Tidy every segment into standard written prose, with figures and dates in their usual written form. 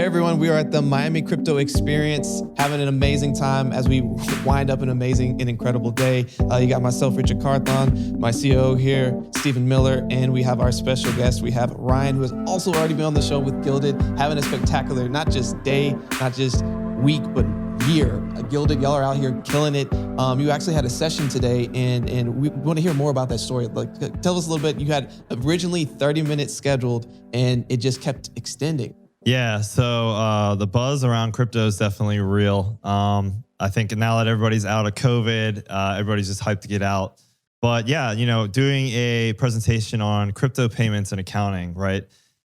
everyone. We are at the Miami Crypto Experience, having an amazing time as we wind up an amazing and incredible day. You got myself, Richard Carthon, my COO here, Stephen Miller, and we have our special guest. We have Ryan, who has also already been on the show with Gilded, having a spectacular, not just day, not just week, but year. Gilded, y'all are out here killing it. You actually had a session today, and we want to hear more about that story. Like, tell us a little bit. You had originally 30 minutes scheduled, and it just kept extending. Yeah, so the buzz around crypto is definitely real. I think now that everybody's out of COVID, everybody's just hyped to get out. But yeah, you know, doing a presentation on crypto payments and accounting, right?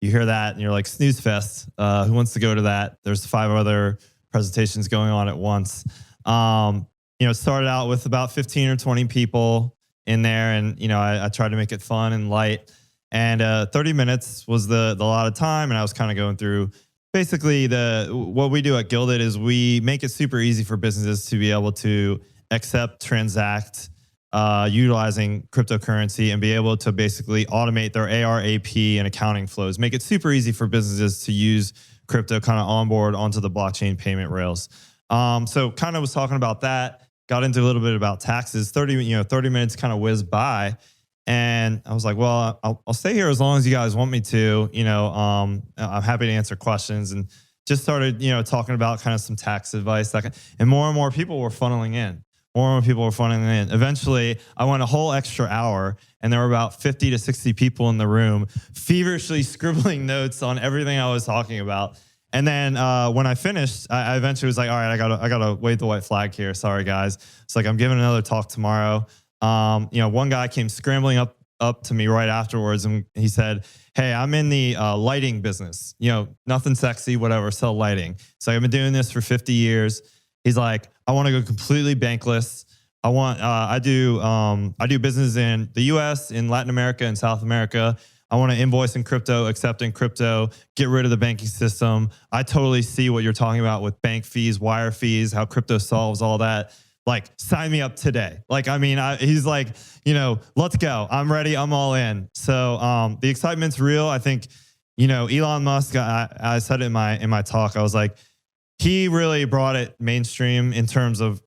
You hear that and you're like, snooze fest. Who wants to go to that? There's 5 other presentations going on at once. You know, it started out with about 15 or 20 people in there, and you know, I tried to make it fun and light. And 30 minutes was the lot of time, and I was kind of going through basically what we do at Gilded is we make it super easy for businesses to be able to accept, transact, utilizing cryptocurrency, and be able to basically automate their AR, AP, and accounting flows. Make it super easy for businesses to use crypto kind of onboard onto the blockchain payment rails. So kind of was talking about that, got into a little bit about taxes. 30 minutes kind of whizzed by. And I was like, well, I'll stay here as long as you guys want me to. You know, I'm happy to answer questions, and just started, you know, talking about kind of some tax advice. And more people were funneling in. More and more people were funneling in. Eventually, I went a whole extra hour, and there were about 50 to 60 people in the room, feverishly scribbling notes on everything I was talking about. And then when I finished, I eventually was like, all right, I gotta wave the white flag here. Sorry, guys. It's like, I'm giving another talk tomorrow. You know, one guy came scrambling up to me right afterwards, and he said, hey, I'm in the lighting business. You know, nothing sexy, whatever, sell lighting. So I've been doing this for 50 years. He's like, I want to go completely bankless. I do business in the US, in Latin America, and South America. I want to invoice in crypto, accept in crypto, get rid of the banking system. I totally see what you're talking about with bank fees, wire fees, how crypto solves all that. Like, sign me up today. Like, I mean, he's like, you know, let's go. I'm ready. I'm all in. So the excitement's real. I think, you know, Elon Musk, I said it in my talk, I was like, he really brought it mainstream in terms of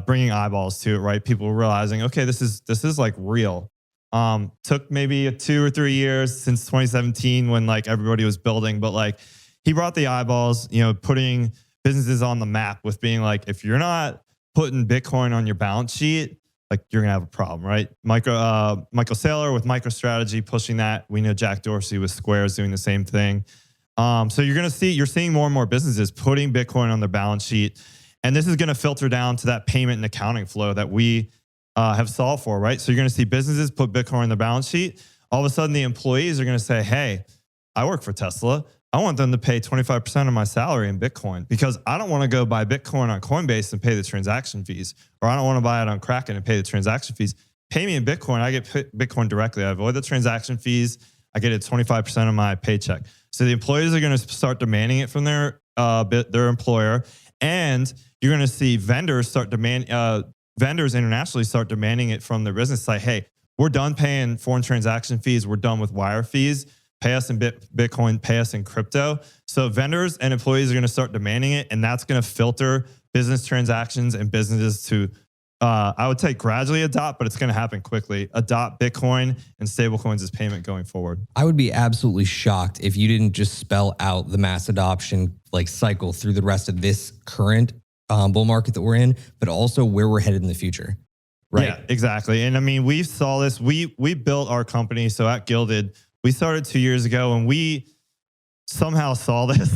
bringing eyeballs to it, right? People realizing, okay, this is like real. Took maybe 2 or 3 years since 2017 when like everybody was building, but like he brought the eyeballs, you know, putting businesses on the map with being like, if you're not putting Bitcoin on your balance sheet, like you're gonna have a problem, right? Michael Saylor with MicroStrategy pushing that. We know Jack Dorsey with Square is doing the same thing. So you're seeing more and more businesses putting Bitcoin on their balance sheet, and this is gonna filter down to that payment and accounting flow that we have solved for, right? So you're gonna see businesses put Bitcoin on their balance sheet. All of a sudden, the employees are gonna say, "Hey, I work for Tesla. I want them to pay 25% of my salary in Bitcoin because I don't want to go buy Bitcoin on Coinbase and pay the transaction fees, or I don't want to buy it on Kraken and pay the transaction fees. Pay me in Bitcoin. I get Bitcoin directly. I avoid the transaction fees. I get it 25% of my paycheck." So the employees are going to start demanding it from their employer, and you're going to see vendors vendors internationally start demanding it from their business. Like, hey, we're done paying foreign transaction fees. We're done with wire fees. Pay us in Bitcoin, pay us in crypto. So vendors and employees are going to start demanding it, and that's going to filter business transactions and businesses to, I would say, gradually adopt, but it's going to happen quickly. Adopt Bitcoin and stablecoins as payment going forward. I would be absolutely shocked if you didn't just spell out the mass adoption like cycle through the rest of this current bull market that we're in, but also where we're headed in the future. Right? Yeah, exactly. And I mean, we saw this. We built our company. So at Gilded, we started 2 years ago, and we somehow saw this.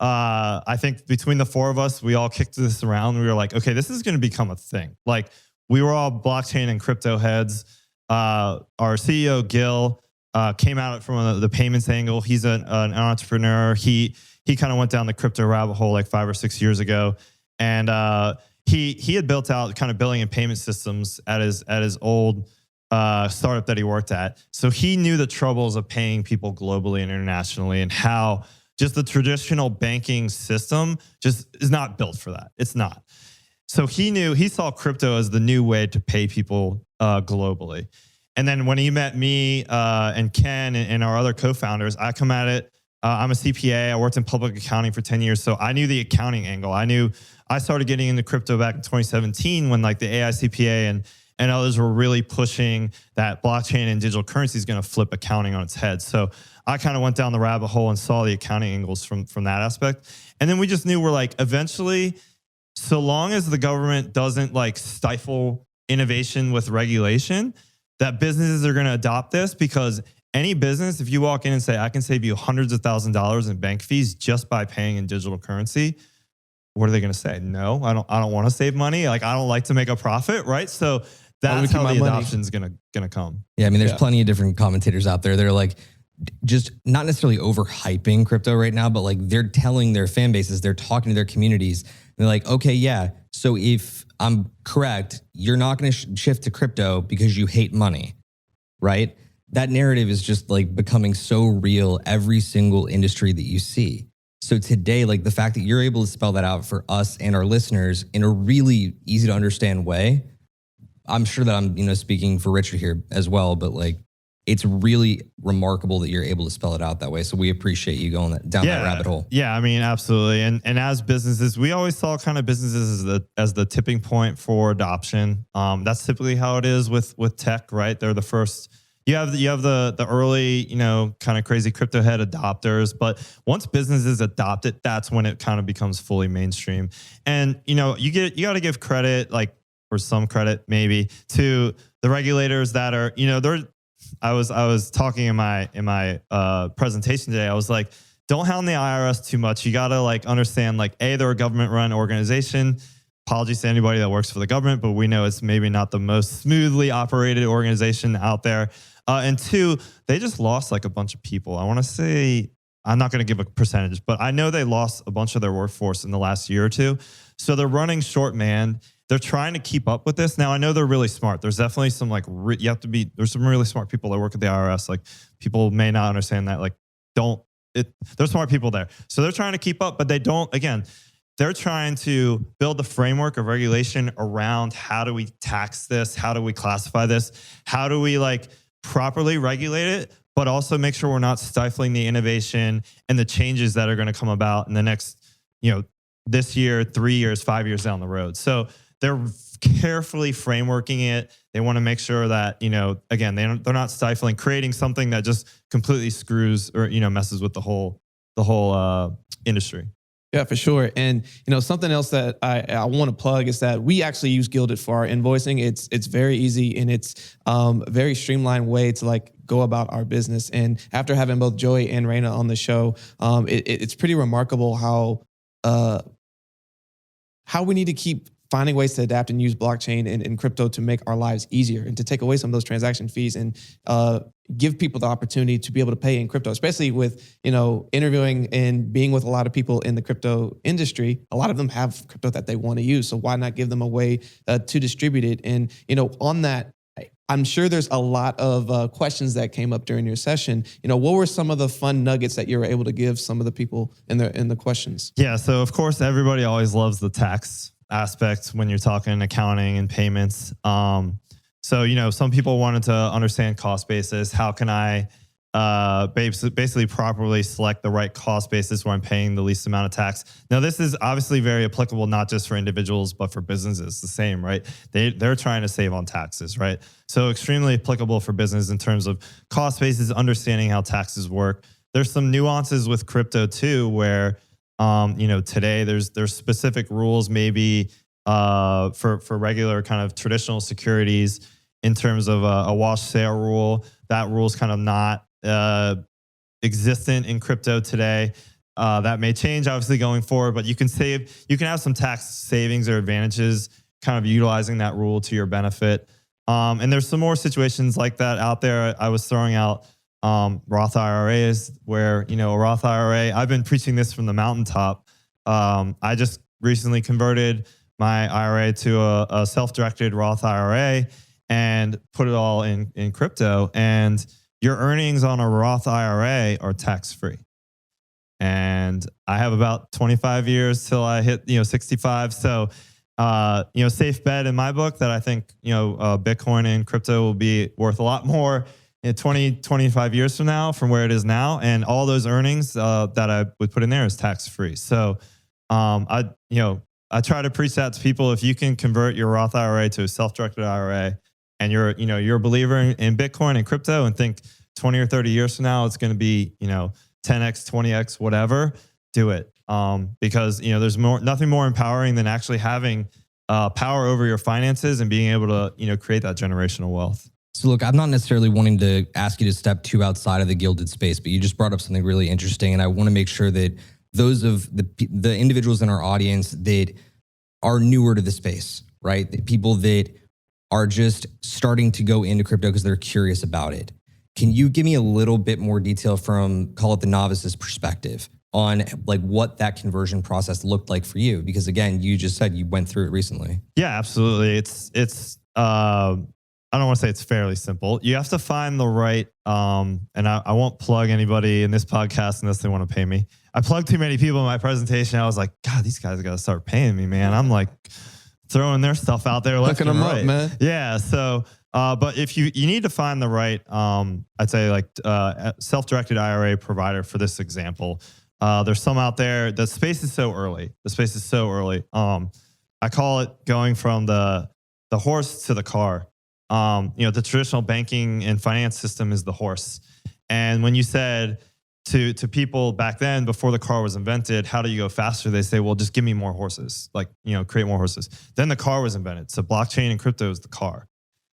I think between the 4 of us, we all kicked this around. We were like, okay, this is going to become a thing. Like, we were all blockchain and crypto heads. Our CEO, Gil, came out from the payments angle. He's an entrepreneur. He kind of went down the crypto rabbit hole like 5 or 6 years ago. And he had built out kind of billing and payment systems at his old startup that he worked at. So he knew the troubles of paying people globally and internationally, and how just the traditional banking system just is not built for that. It's not. So he saw crypto as the new way to pay people globally. And then when he met me and Ken and our other co-founders, I come at it I'm a CPA. I worked in public accounting for 10 years. So I knew the accounting angle. I started getting into crypto back in 2017 when like the AICPA and others were really pushing that blockchain and digital currency is going to flip accounting on its head. So I kind of went down the rabbit hole and saw the accounting angles from that aspect. And then we just knew we're like, eventually, so long as the government doesn't like stifle innovation with regulation, that businesses are going to adopt this, because any business, if you walk in and say, I can save you hundreds of $1,000s in bank fees just by paying in digital currency, what are they going to say? No, I don't want to save money. Like, I don't like to make a profit, right? So that's how the adoption is going to come. Yeah, I mean, there's plenty of different commentators out there. They're like, just not necessarily overhyping crypto right now, but like they're telling their fan bases, they're talking to their communities. They're like, okay, yeah. So if I'm correct, you're not going to shift to crypto because you hate money, right? That narrative is just like becoming so real every single industry that you see. So today, like the fact that you're able to spell that out for us and our listeners in a really easy to understand way, I'm sure that I'm, speaking for Richard here as well, but like, it's really remarkable that you're able to spell it out that way. So we appreciate you going down that rabbit hole. Yeah, I mean, absolutely. And as businesses, we always saw kind of businesses as the tipping point for adoption. That's typically how it is with tech, right? They're the first. You have the early, kind of crazy crypto head adopters, but once businesses adopt it, that's when it kind of becomes fully mainstream. And you got to give credit, like, or some credit maybe, to the regulators that are, I was talking in my presentation today. I was like, don't hound the IRS too much. You got to like understand, like, they're a government-run organization. Apologies to anybody that works for the government, but we know it's maybe not the most smoothly operated organization out there. And two, they just lost like a bunch of people. I want to say, I'm not going to give a percentage, but I know they lost a bunch of their workforce in the last year or two. So they're running short man. They're trying to keep up with this. Now, I know they're really smart. There's definitely some there's some really smart people that work at the IRS. Like, people may not understand that. Like, there's smart people there. So they're trying to keep up, but they don't, again, they're trying to build the framework of regulation around how do we tax this? How do we classify this? How do we like properly regulate it, but also make sure we're not stifling the innovation and the changes that are going to come about in the next, this year, 3 years, 5 years down the road. So they're carefully frameworking it. They want to make sure that, again, they're not stifling, creating something that just completely screws or, messes with the whole industry. Yeah, for sure. And, something else that I want to plug is that we actually use Gilded for our invoicing. It's very easy, and it's a very streamlined way to like go about our business. And after having both Joey and Raina on the show, it's pretty remarkable how we need to keep finding ways to adapt and use blockchain and crypto to make our lives easier and to take away some of those transaction fees and give people the opportunity to be able to pay in crypto, especially with, interviewing and being with a lot of people in the crypto industry. A lot of them have crypto that they want to use. So why not give them a way to distribute it? And, on that, I'm sure there's a lot of questions that came up during your session. What were some of the fun nuggets that you were able to give some of the people in the questions? Yeah. So of course, everybody always loves the tax aspect when you're talking accounting and payments. So, some people wanted to understand cost basis. How can I basically properly select the right cost basis where I'm paying the least amount of tax? Now, this is obviously very applicable, not just for individuals, but for businesses. The same, right? They're trying to save on taxes, right? So extremely applicable for business in terms of cost basis, understanding how taxes work. There's some nuances with crypto too, where today there's specific rules maybe for regular kind of traditional securities in terms of a wash sale rule. That rule is kind of not existent in crypto today. That may change obviously going forward, but you can have some tax savings or advantages kind of utilizing that rule to your benefit. And there's some more situations like that out there. I was throwing out Roth IRAs where, a Roth IRA, I've been preaching this from the mountaintop. I just recently converted my IRA to a self-directed Roth IRA and put it all in crypto. And your earnings on a Roth IRA are tax-free. And I have about 25 years till I hit, 65. So, safe bet in my book that I think, Bitcoin and crypto will be worth a lot more 20, 25 years from now from where it is now. And all those earnings that I would put in there is tax free. So I try to preach that to people. If you can convert your Roth IRA to a self-directed IRA and you're a believer in Bitcoin and crypto and think 20 or 30 years from now, it's going to be, 10X, 20X, whatever, do it. Because, there's nothing more empowering than actually having power over your finances and being able to, create that generational wealth. So look, I'm not necessarily wanting to ask you to step too outside of the Gilded space, but you just brought up something really interesting. And I want to make sure that those of the individuals in our audience that are newer to the space, right? The people that are just starting to go into crypto because they're curious about it. Can you give me a little bit more detail from, call it the novice's perspective, on like what that conversion process looked like for you? Because again, you just said you went through it recently. Yeah, absolutely. It's I don't want to say it's fairly simple. You have to find the right, and I won't plug anybody in this podcast unless they want to pay me. I plugged too many people in my presentation. I was like, God, these guys got to start paying me, man. I'm like throwing their stuff out there left and right. Up, man. Yeah. So, but if you need to find the right, I'd say like self-directed IRA provider for this example. There's some out there. The space is so early. I call it going from the horse to the car. The traditional banking and finance system is the horse. And when you said to people back then, before the car was invented, how do you go faster? They say, well, just give me more horses, create more horses. Then the car was invented. So blockchain and crypto is the car.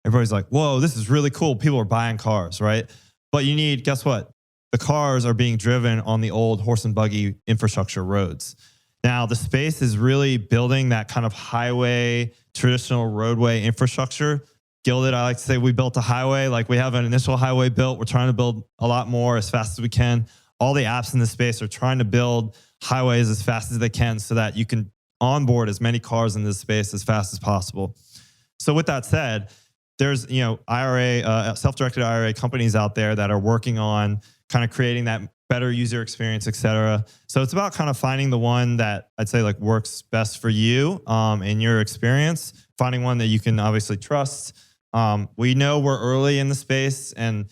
Everybody's like, whoa, this is really cool. People are buying cars, right? But you need, guess what? The cars are being driven on the old horse and buggy infrastructure roads. Now, the space is really building that kind of highway, traditional roadway infrastructure. Gilded, I like to say we built a highway. Like we have an initial highway built. We're trying to build a lot more as fast as we can. All the apps in the space are trying to build highways as fast as they can so that you can onboard as many cars in this space as fast as possible. So with that said, there's, IRA, self-directed IRA companies out there that are working on kind of creating that better user experience, et cetera. So it's about kind of finding the one that I'd say like works best for you in your experience, finding one that you can obviously trust. We know we're early in the space and,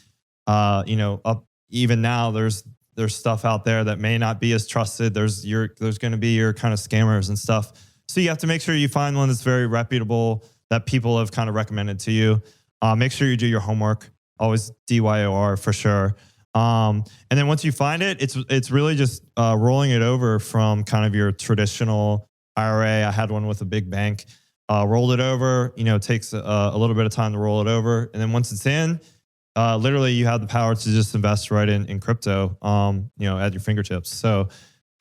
even now there's stuff out there that may not be as trusted. There's going to be your kind of scammers and stuff. So you have to make sure you find one that's very reputable that people have kind of recommended to you. Make sure you do your homework. Always DYOR for sure. And then once you find it, it's really just rolling it over from kind of your traditional IRA. I had one with a big bank. Rolled it over, it takes a little bit of time to roll it over. And then once it's in, literally you have the power to just invest right in crypto, at your fingertips. So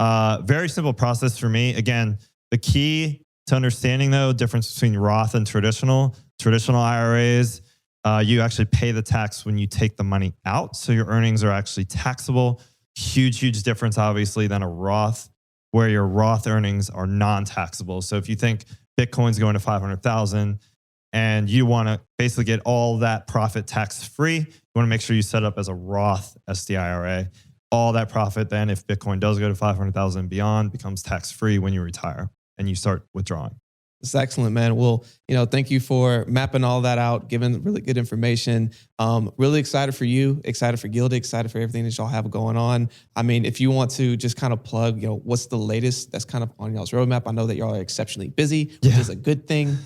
very simple process for me. Again, the key to understanding though, difference between Roth and traditional IRAs, you actually pay the tax when you take the money out. So your earnings are actually taxable. Huge difference, obviously, than a Roth, where your Roth earnings are non-taxable. So if you think Bitcoin's going to 500,000 and you want to basically get all that profit tax free, you want to make sure you set up as a Roth SDIRA. All that profit then, if Bitcoin does go to 500,000 and beyond, becomes tax free when you retire and you start withdrawing. It's excellent, man. Well, thank you for mapping all that out, giving really good information. Really excited for you, excited for Gilded, excited for everything that y'all have going on. I mean, if you want to just kind of plug, what's the latest that's kind of on y'all's roadmap? I know that y'all are exceptionally busy, which is a good thing.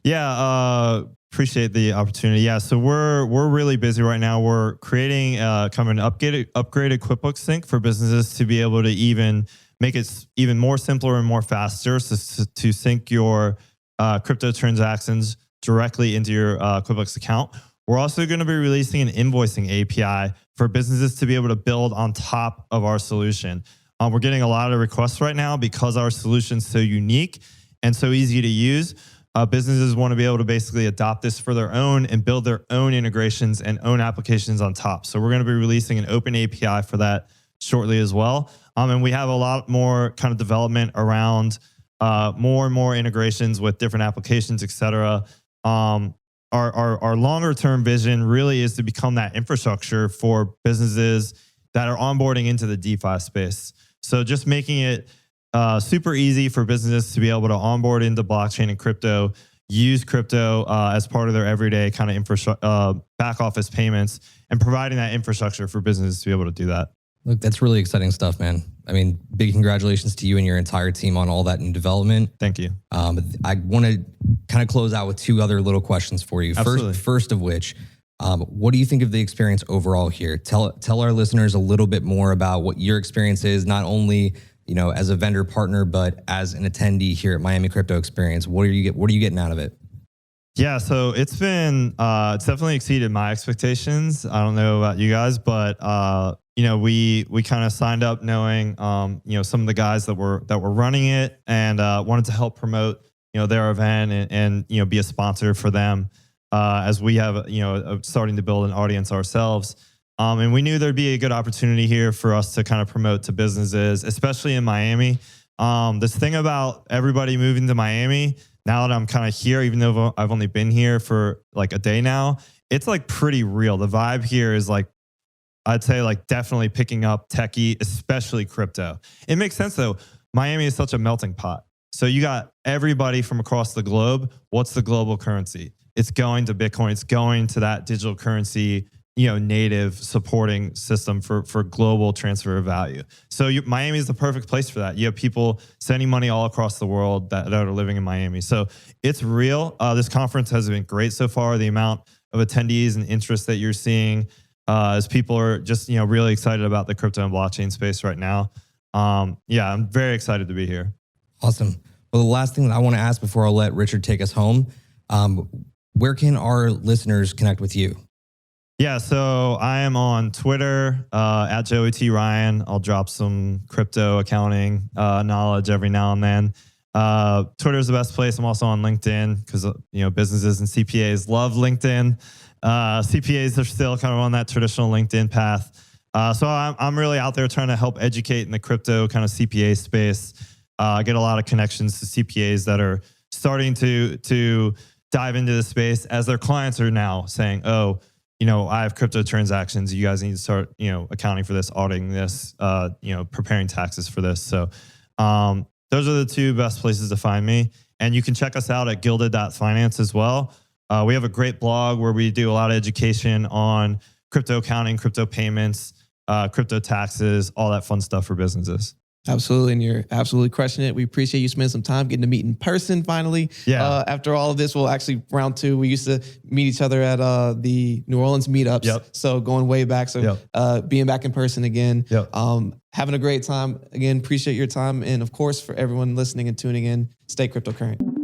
Yeah. Appreciate the opportunity. Yeah. So we're really busy right now. We're creating kind of an upgraded QuickBooks sync for businesses to be able to even make it even more simpler and more faster to sync your crypto transactions directly into your QuickBooks account. We're also going to be releasing an invoicing API for businesses to be able to build on top of our solution. We're getting a lot of requests right now because our solution's so unique and so easy to use. Businesses want to be able to basically adopt this for their own and build their own integrations and own applications on top. So we're going to be releasing an open API for that shortly as well. And we have a lot more kind of development around more and more integrations with different applications, et cetera. Our longer term vision really is to become that infrastructure for businesses that are onboarding into the DeFi space. So just making it super easy for businesses to be able to onboard into blockchain and crypto use crypto as part of their everyday kind of infrastructure, back office payments, and providing that infrastructure for businesses to be able to do that. Look, that's really exciting stuff, man. I mean, big congratulations to you and your entire team on all that in development. Thank you. I want to kind of close out with two other little questions for you. First of which, what do you think of the experience overall here? Tell our listeners a little bit more about what your experience is, not only as a vendor partner, but as an attendee here at Miami Crypto Experience. What are you getting out of it? Yeah, so it's been it's definitely exceeded my expectations. I don't know about you guys, but we kind of signed up knowing some of the guys that were running it and wanted to help promote their event and be a sponsor for them as we have starting to build an audience ourselves. And we knew there'd be a good opportunity here for us to kind of promote to businesses, especially in Miami. This thing about everybody moving to Miami, now that I'm kind of here, even though I've only been here for like a day now, it's like pretty real. The vibe here is like, I'd say like definitely picking up techie, especially crypto. It makes sense though. Miami is such a melting pot. So you got everybody from across the globe. What's the global currency? It's going to Bitcoin. It's going to that digital currency, native supporting system for global transfer of value. So Miami is the perfect place for that. You have people sending money all across the world that are living in Miami. So it's real. This conference has been great so far. The amount of attendees and interest that you're seeing as people are just, really excited about the crypto and blockchain space right now. I'm very excited to be here. Awesome. Well, the last thing that I want to ask before I'll let Richard take us home, where can our listeners connect with you? Yeah, so I am on Twitter at Joey T. Ryan. I'll drop some crypto accounting knowledge every now and then. Twitter is the best place. I'm also on LinkedIn because businesses and CPAs love LinkedIn. CPAs are still kind of on that traditional LinkedIn path. So I'm really out there trying to help educate in the crypto kind of CPA space. I get a lot of connections to CPAs that are starting to dive into the space as their clients are now saying, oh, I have crypto transactions. You guys need to start, accounting for this, auditing this, preparing taxes for this. So those are the two best places to find me. And you can check us out at gilded.finance as well. We have a great blog where we do a lot of education on crypto accounting, crypto payments, crypto taxes, all that fun stuff for businesses. Absolutely. And you're absolutely crushing it. We appreciate you spending some time getting to meet in person finally. Yeah. After all of this, well, actually round two, we used to meet each other at the New Orleans meetups. Yep. So going way back. So being back in person again, having a great time. Again, appreciate your time. And of course, for everyone listening and tuning in, stay cryptocurrent.